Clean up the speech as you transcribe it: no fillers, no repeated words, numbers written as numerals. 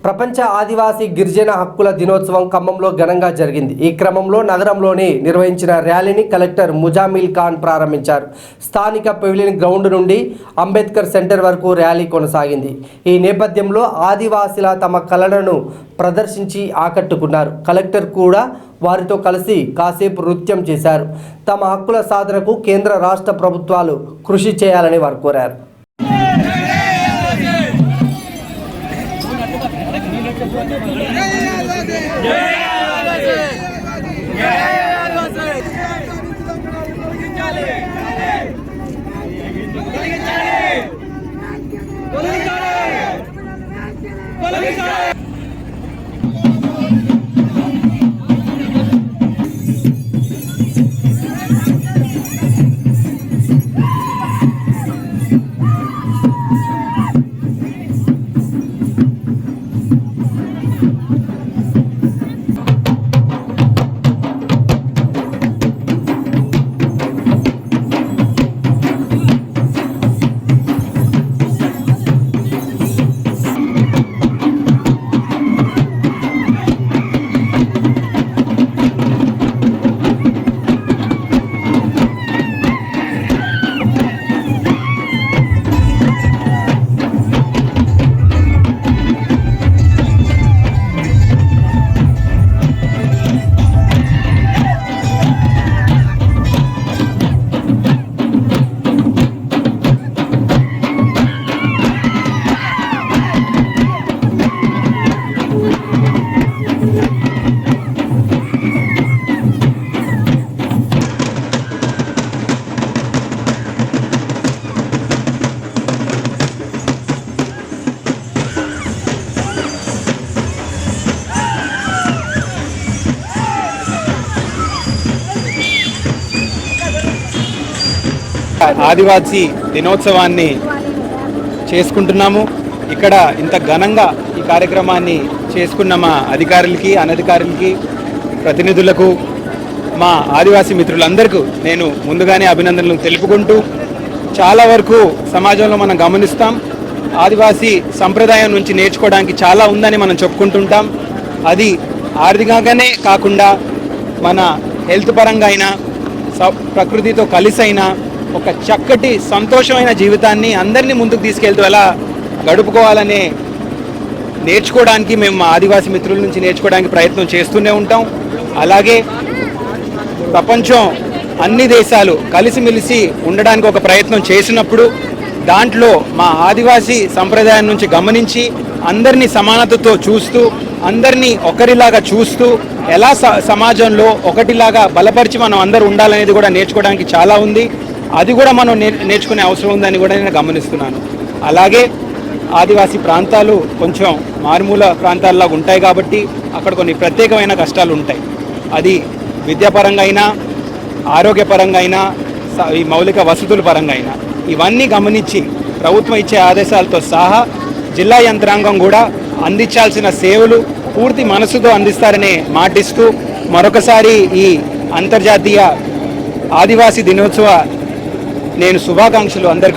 ప్రపంచ ఆదివాసీ గిరిజన హక్కుల దినోత్సవం ఖమ్మంలో ఘనంగా జరిగింది. ఈ క్రమంలో నగరంలోని నిర్వహించిన ర్యాలీని కలెక్టర్ ముజామిల్ ఖాన్ ప్రారంభించారు. స్థానిక పెవిలియన్ గ్రౌండ్ నుండి అంబేద్కర్ సెంటర్ వరకు ర్యాలీ కొనసాగింది. ఈ నేపథ్యంలో ఆదివాసీల తమ కళలను ప్రదర్శించి ఆకట్టుకున్నారు. కలెక్టర్ కూడా వారితో కలిసి కాసేపు నృత్యం చేశారు. తమ హక్కుల సాధనకు కేంద్ర రాష్ట్ర ప్రభుత్వాలు కృషి చేయాలని వారు కోరారు. ఆదివాసీ దినోత్సవాన్ని చేసుకుంటున్నాము. ఇక్కడ ఇంత ఘనంగా ఈ కార్యక్రమాన్ని చేసుకున్న మా అధికారులకి, అనధికారులకి, ప్రతినిధులకు, మా ఆదివాసీ మిత్రులందరికీ నేను ముందుగానే అభినందనలు తెలుపుకుంటూ, చాలా వరకు సమాజంలో మనం గమనిస్తాం, ఆదివాసీ సంప్రదాయం నుంచి నేర్చుకోవడానికి చాలా ఉందని మనం చెప్పుకుంటుంటాం. అది ఆర్థికంగానే కాకుండా మన హెల్త్ పరంగా అయినా, ప్రకృతితో కలిసి అయినా ఒక చక్కటి సంతోషమైన జీవితాన్ని అందరినీ ముందుకు తీసుకెళ్తూ ఎలా గడుపుకోవాలనే నేర్చుకోవడానికి మేము మా ఆదివాసీ మిత్రుల నుంచి నేర్చుకోవడానికి ప్రయత్నం చేస్తూనే ఉంటాం. అలాగే ప్రపంచం అన్ని దేశాలు కలిసిమెలిసి ఉండడానికి ఒక ప్రయత్నం చేసినప్పుడు దాంట్లో మా ఆదివాసీ సంప్రదాయం నుంచి గమనించి అందరినీ సమానతతో చూస్తూ, అందరినీ ఒకరిలాగా చూస్తూ ఎలా సమాజంలో ఒకటిలాగా బలపరిచి మనం అందరూ ఉండాలనేది కూడా నేర్చుకోవడానికి చాలా ఉంది. అది కూడా మనం నేర్చుకునే అవసరం ఉందని కూడా నేను గమనిస్తున్నాను. అలాగే ఆదివాసీ ప్రాంతాలు కొంచెం మారుమూల ప్రాంతాల్లాగా ఉంటాయి కాబట్టి అక్కడ కొన్ని ప్రత్యేకమైన కష్టాలు ఉంటాయి. అది విద్యాపరంగా అయినా, ఆరోగ్యపరంగా అయినా, ఈ మౌలిక వసతుల పరంగా అయినా ఇవన్నీ గమనించి ప్రభుత్వం ఇచ్చే ఆదేశాలతో సహా జిల్లా యంత్రాంగం కూడా అందించాల్సిన సేవలు పూర్తి మనసుతో అందిస్తారనే మాటిస్తూ మరొకసారి ఈ అంతర్జాతీయ ఆదివాసీ దినోత్సవ నేను శుభాకాంక్షలు అందరికీ